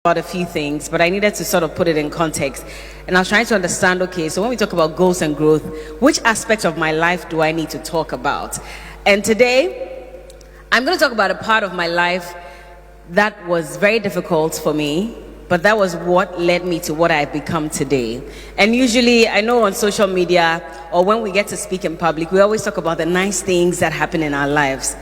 about a few things, but I needed to sort of put it in context. And I was trying to understand, okay, so when we talk about goals and growth, which aspects of my life do I need to talk about? And today, I'm going to talk about a part of my life that was very difficult for me, but that was what led me to what I've become today. And usually, I know on social media, or when we get to speak in public, we always talk about the nice things that happen in our lives.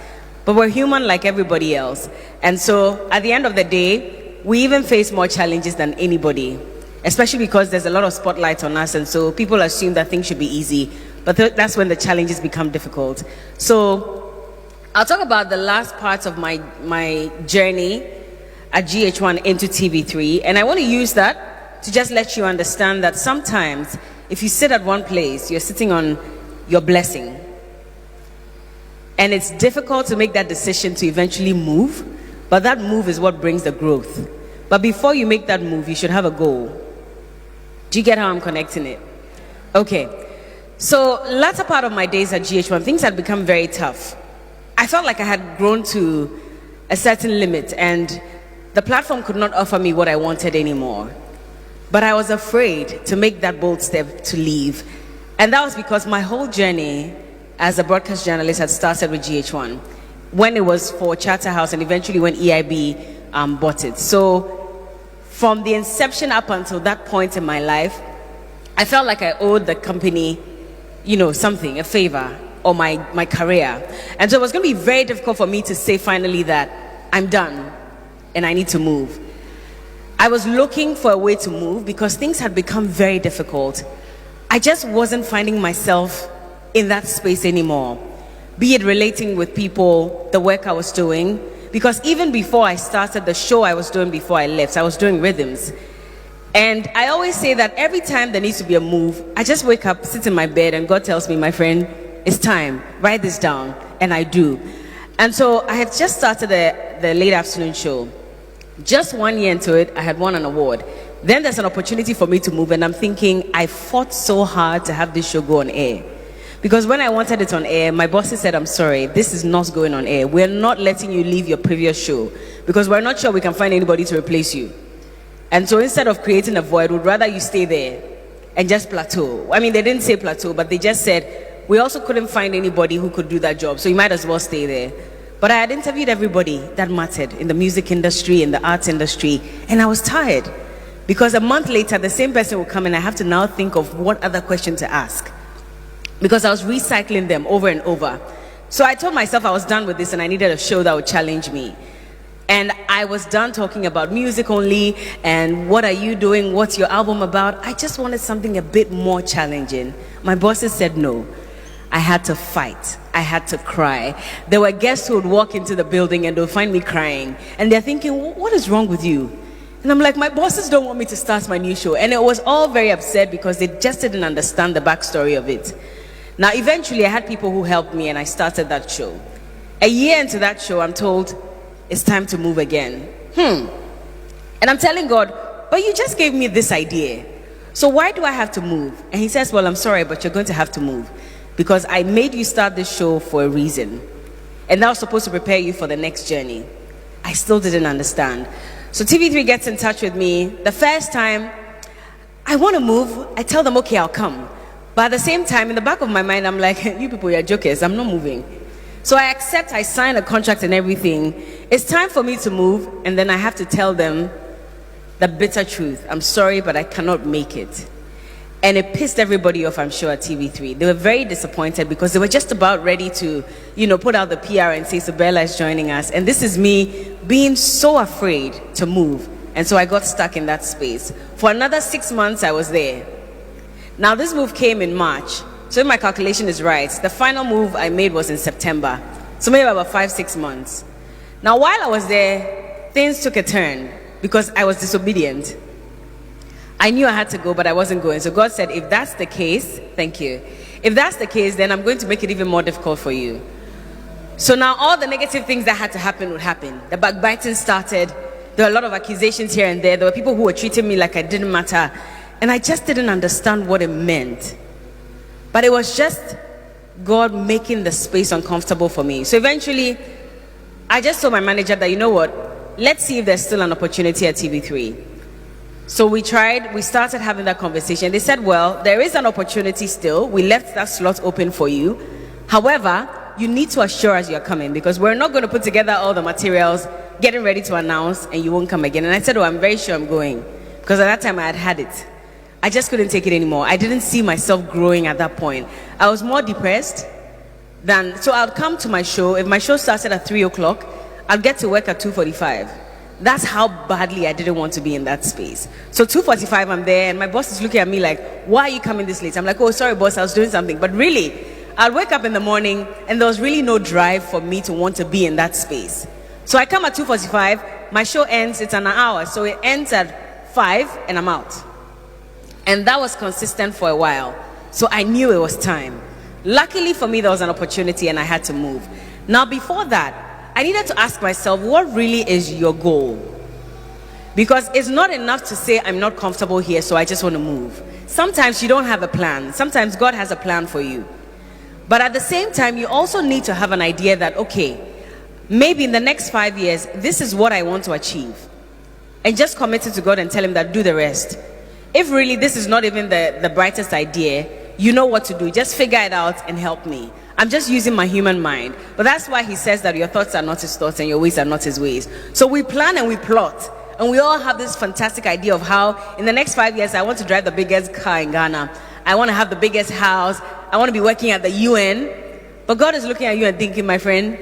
But we're human like everybody else. And so, at the end of the day, we even face more challenges than anybody, especially because there's a lot of spotlight on us, and so people assume that things should be easy, but that's when the challenges become difficult. So I'll talk about the last parts of my journey at GH1 into TV3, and I want to use that to just let you understand that sometimes if you sit at one place, you're sitting on your blessing, and it's difficult to make that decision to eventually move. But that move is what brings the growth. But before you make that move, you should have a goal. Do you get how I'm connecting it? Okay. So, latter part of my days at GH1, things had become very tough. I felt like I had grown to a certain limit, and the platform could not offer me what I wanted anymore. But I was afraid to make that bold step to leave. And that was because my whole journey as a broadcast journalist had started with GH1. When it was for Charterhouse and eventually when EIB bought it. So from the inception up until that point in my life, I felt like I owed the company, something, a favor, or my career. And so it was going to be very difficult for me to say finally that I'm done and I need to move. I was looking for a way to move because things had become very difficult. I just wasn't finding myself in that space anymore. Be it relating with people, the work I was doing, because even before I started the show I was doing before I left, I was doing rhythms. And I always say that every time there needs to be a move, I just wake up, sit in my bed, and God tells me, my friend, it's time, write this down, and I do. And so I had just started the late afternoon show. Just 1 year into it, I had won an award. Then there's an opportunity for me to move, and I'm thinking, I fought so hard to have this show go on air. Because when I wanted it on air, my bosses said, I'm sorry, this is not going on air. We're not letting you leave your previous show because we're not sure we can find anybody to replace you. And so instead of creating a void, we'd rather you stay there and just plateau. I mean, they didn't say plateau, but they just said, we also couldn't find anybody who could do that job, so you might as well stay there. But I had interviewed everybody that mattered in the music industry, in the arts industry, and I was tired. Because a month later, the same person will come and I have to now think of what other question to ask. Because I was recycling them over and over. So I told myself I was done with this and I needed a show that would challenge me. And I was done talking about music only and what are you doing, what's your album about. I just wanted something a bit more challenging. My bosses said no. I had to fight. I had to cry. There were guests who would walk into the building and they'll find me crying. And they're thinking, what is wrong with you? And I'm like, my bosses don't want me to start my new show. And it was all very upset because they just didn't understand the backstory of it. Now, eventually, I had people who helped me, and I started that show. A year into that show, I'm told, it's time to move again. And I'm telling God, but you just gave me this idea. So why do I have to move? And he says, well, I'm sorry, but you're going to have to move. Because I made you start this show for a reason. And that was supposed to prepare you for the next journey. I still didn't understand. So TV3 gets in touch with me. The first time, I want to move. I tell them, okay, I'll come. But at the same time, in the back of my mind, I'm like, you people, you're jokers. I'm not moving. So I accept, I sign a contract and everything. It's time for me to move, and then I have to tell them the bitter truth. I'm sorry, but I cannot make it. And it pissed everybody off, I'm sure, at TV3. They were very disappointed because they were just about ready to, put out the PR and say, so Berla is joining us. And this is me being so afraid to move. And so I got stuck in that space. For another 6 months, I was there. Now, this move came in March, so if my calculation is right, the final move I made was in September, so maybe about 5-6 months. Now, while I was there, things took a turn because I was disobedient. I knew I had to go, but I wasn't going. So God said, if that's the case, thank you. If that's the case, then I'm going to make it even more difficult for you. So now all the negative things that had to happen would happen. The backbiting started. There were a lot of accusations here and there. There were people who were treating me like I didn't matter. And I just didn't understand what it meant. But it was just God making the space uncomfortable for me. So eventually, I just told my manager that, you know what, let's see if there's still an opportunity at TV3. So we started having that conversation. They said, well, there is an opportunity still. We left that slot open for you. However, you need to assure us you're coming, because we're not going to put together all the materials, getting ready to announce, and you won't come again. And I said, oh, I'm very sure I'm going, because at that time I had it. I just couldn't take it anymore. I didn't see myself growing at that point. I was more depressed so I'd come to my show. If my show started at 3 o'clock, I'd get to work at 2:45. That's how badly I didn't want to be in that space. So 2:45, I'm there, and my boss is looking at me like, why are you coming this late? I'm like, oh, sorry, boss, I was doing something. But really, I'd wake up in the morning, and there was really no drive for me to want to be in that space. So I come at 2:45, my show ends, it's an hour, so it ends at 5, and I'm out. And that was consistent for a while. So I knew it was time. Luckily for me, there was an opportunity, and I had to move. Now, before that, I needed to ask myself, what really is your goal? Because it's not enough to say, I'm not comfortable here, so I just want to move. Sometimes you don't have a plan. Sometimes God has a plan for you. But at the same time, you also need to have an idea that, okay, maybe in the next 5 years, this is what I want to achieve. And just commit it to God and tell him that, do the rest. If really this is not even the brightest idea, you know what to do. Just figure it out and help me. I'm just using my human mind. But that's why he says that your thoughts are not his thoughts and your ways are not his ways. So we plan and we plot. And we all have this fantastic idea of how in the next 5 years, I want to drive the biggest car in Ghana. I want to have the biggest house. I want to be working at the UN. But God is looking at you and thinking, my friend,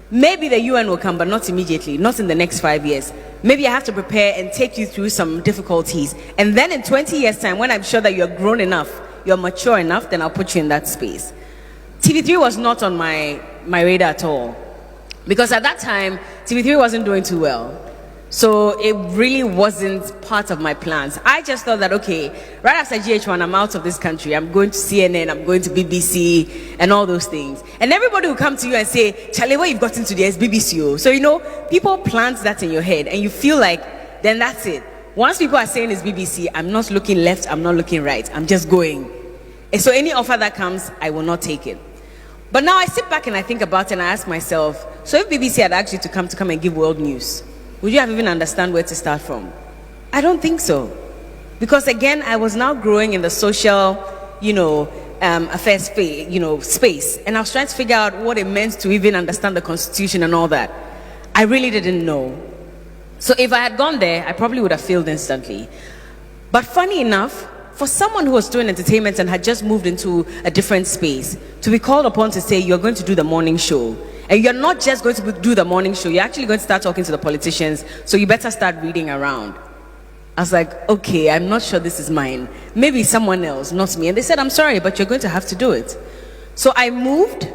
maybe the UN will come, but not immediately, not in the next 5 years. Maybe I have to prepare and take you through some difficulties. And then in 20 years' time, when I'm sure that you're grown enough, you're mature enough, then I'll put you in that space. TV3 was not on my radar at all. Because at that time, TV3 wasn't doing too well. So it really wasn't part of my plans. I just thought that, okay, right after GHONE, I'm out of this country. I'm going to CNN, I'm going to BBC, and all those things. And everybody will come to you and say, Charlie, what you've gotten to there is BBC. Oh. So, you know, people plant that in your head, and you feel like, then that's it. Once people are saying it's BBC, I'm not looking left, I'm not looking right. I'm just going. And so any offer that comes, I will not take it. But now I sit back and I think about it and I ask myself, so if BBC had asked you to come and give world news, would you have even understand where to start from? I don't think so. Because again, I was now growing in the social, affairs space. And I was trying to figure out what it meant to even understand the Constitution and all that. I really didn't know. So if I had gone there, I probably would have failed instantly. But funny enough, for someone who was doing entertainment and had just moved into a different space, to be called upon to say, you're going to do the morning show. And you're not just going to do the morning show, you're actually going to start talking to the politicians, so you better start reading around. I was like, okay, I'm not sure this is mine. Maybe someone else, not me. And they said, I'm sorry, but you're going to have to do it. So I moved,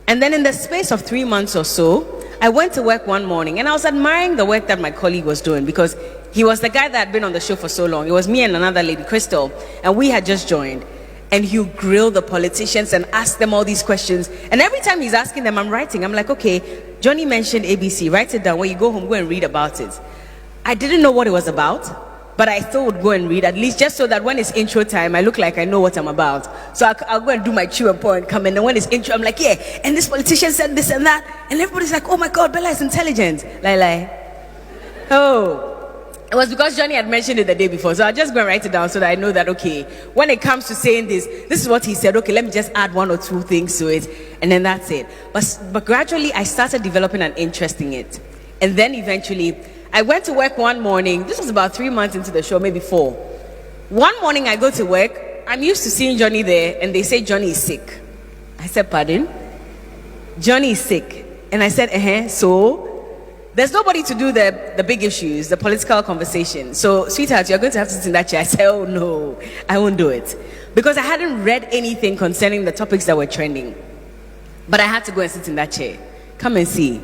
and then in the space of 3 months or so, I went to work one morning, and I was admiring the work that my colleague was doing, because he was the guy that had been on the show for so long. It was me and another lady, Crystal, and we had just joined. And he grilled the politicians and asked them all these questions. And every time he's asking them, I'm writing. I'm like, okay, Johnny mentioned ABC. Write it down. When you go home, go and read about it. I didn't know what it was about, but I still would go and read, at least just so that when it's intro time, I look like I know what I'm about. So I'll go and do my chew and pour and come in. And when it's intro, I'm like, yeah, and this politician said this and that. And everybody's like, oh my God, Berla is intelligent. Oh. It was because Johnny had mentioned it the day before. So I'll just go and write it down so that I know that, okay, when it comes to saying this is what he said. Okay, let me just add 1 or 2 things to it. And then that's it. But gradually, I started developing an interest in it. And then eventually, I went to work one morning. This was about 3 months into the show, maybe 4. One morning, I go to work. I'm used to seeing Johnny there. And they say, Johnny is sick. I said, pardon? Johnny is sick. And I said, so? There's nobody to do the big issues, the political conversation. So, sweetheart, you're going to have to sit in that chair. I said, oh no, I won't do it. Because I hadn't read anything concerning the topics that were trending. But I had to go and sit in that chair. Come and see.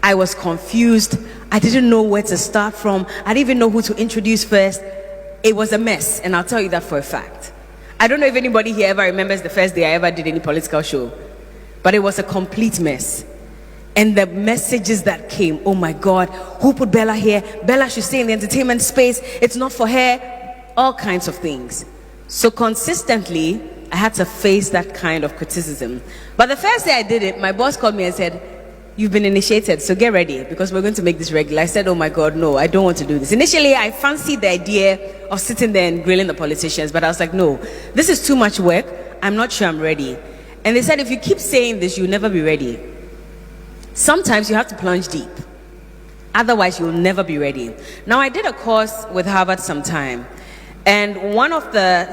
I was confused. I didn't know where to start from. I didn't even know who to introduce first. It was a mess, and I'll tell you that for a fact. I don't know if anybody here ever remembers the first day I ever did any political show. But it was a complete mess. And the messages that came, oh my God, who put Berla here? Berla should stay in the entertainment space. It's not for her. All kinds of things. So consistently, I had to face that kind of criticism. But the first day I did it, my boss called me and said, you've been initiated, so get ready because we're going to make this regular. I said, oh my God, no, I don't want to do this. Initially, I fancied the idea of sitting there and grilling the politicians, but I was like, no, this is too much work. I'm not sure I'm ready. And they said, if you keep saying this, you'll never be ready. Sometimes you have to plunge deep. Otherwise, you'll never be ready. Now, I did a course with Harvard sometime. And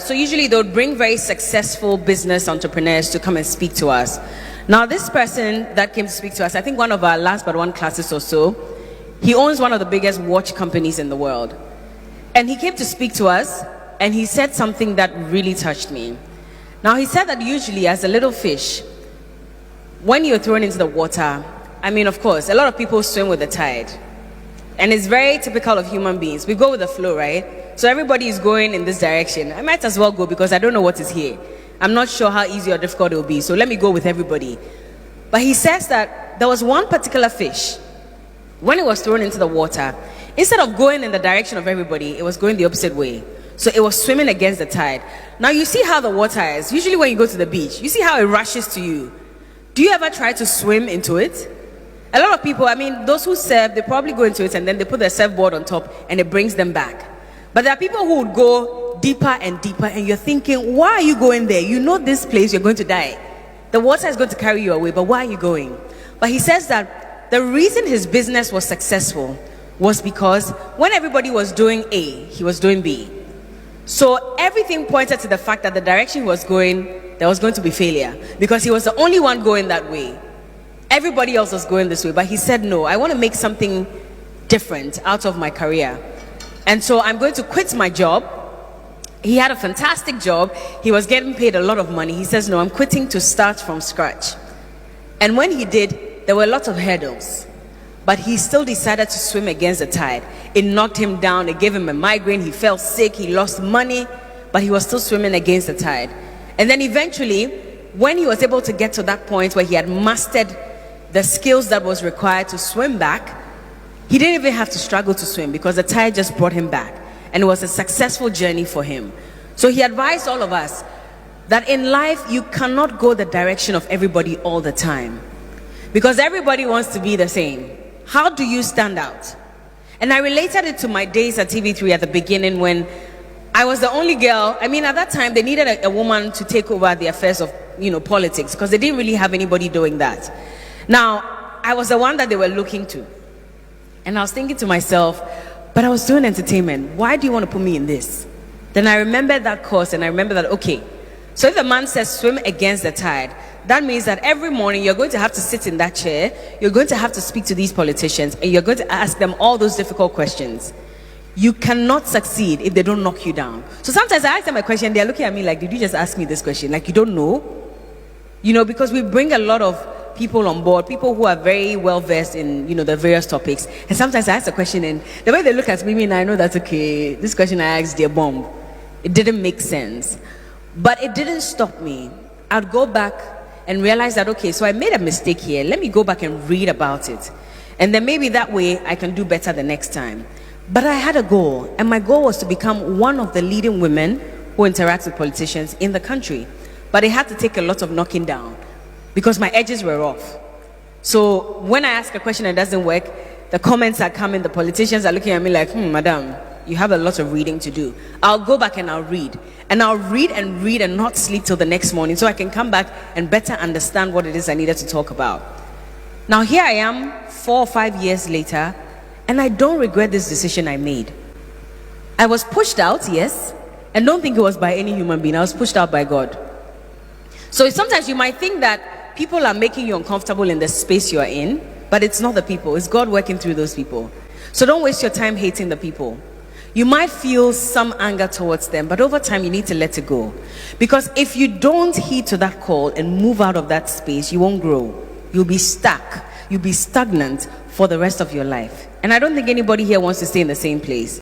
so usually they would bring very successful business entrepreneurs to come and speak to us. Now, this person that came to speak to us, I think one of our last but one classes or so, he owns one of the biggest watch companies in the world. And he came to speak to us, and he said something that really touched me. Now, he said that usually as a little fish, when you're thrown into the water, I mean, of course, a lot of people swim with the tide. And it's very typical of human beings. We go with the flow, right? So everybody is going in this direction. I might as well go because I don't know what is here. I'm not sure how easy or difficult it will be. So let me go with everybody. But he says that there was one particular fish. When it was thrown into the water, instead of going in the direction of everybody, it was going the opposite way. So it was swimming against the tide. Now you see how the water is. Usually when you go to the beach, you see how it rushes to you. Do you ever try to swim into it? A lot of people, I mean, those who surf, they probably go into it and then they put their surfboard on top and it brings them back. But there are people who would go deeper and deeper and you're thinking, why are you going there? You know this place, you're going to die. The water is going to carry you away, but why are you going? But he says that the reason his business was successful was because when everybody was doing A, he was doing B. So everything pointed to the fact that the direction he was going, there was going to be failure because he was the only one going that way. Everybody else was going this way, but he said, no, I want to make something different out of my career. And so I'm going to quit my job. He had a fantastic job. He was getting paid a lot of money. He says, no, I'm quitting to start from scratch. And when he did, there were lots of hurdles, but he still decided to swim against the tide. It knocked him down. It gave him a migraine. He fell sick. He lost money, but he was still swimming against the tide. And then eventually, when he was able to get to that point where he had mastered the skills that was required to swim back, he didn't even have to struggle to swim because the tide just brought him back. And it was a successful journey for him. So he advised all of us that in life, you cannot go the direction of everybody all the time because everybody wants to be the same. How do you stand out? And I related it to my days at TV3 at the beginning when I was the only girl. I mean, at that time, they needed a woman to take over the affairs of, politics because they didn't really have anybody doing that. Now, I was the one that they were looking to. And I was thinking to myself, but I was doing entertainment. Why do you want to put me in this? Then I remembered that course and I remember that, okay, so if the man says swim against the tide, that means that every morning you're going to have to sit in that chair, you're going to have to speak to these politicians, and you're going to ask them all those difficult questions. You cannot succeed if they don't knock you down. So sometimes I ask them a question, they're looking at me like, did you just ask me this question? Like, you don't know? Because we bring a lot of people on board, people who are very well versed in, the various topics. And sometimes I ask a question and the way they look at me and I know that's okay. This question I asked, they're bomb. It didn't make sense. But it didn't stop me. I'd go back and realize that, okay, so I made a mistake here. Let me go back and read about it. And then maybe that way I can do better the next time. But I had a goal, and my goal was to become one of the leading women who interact with politicians in the country. But it had to take a lot of knocking down because my edges were off. So when I ask a question and it doesn't work, the comments are coming, the politicians are looking at me like, madam, you have a lot of reading to do. I'll go back and I'll read. And I'll read and not sleep till the next morning so I can come back and better understand what it is I needed to talk about. Now here I am 4 or 5 years later, and I don't regret this decision I made. I was pushed out, yes, and don't think it was by any human being. I was pushed out by God. So sometimes you might think that people are making you uncomfortable in the space you are in, but it's not the people. It's God working through those people. So don't waste your time hating the people. You might feel some anger towards them, but over time you need to let it go. Because if you don't heed to that call and move out of that space, you won't grow. You'll be stuck. You'll be stagnant for the rest of your life. And I don't think anybody here wants to stay in the same place.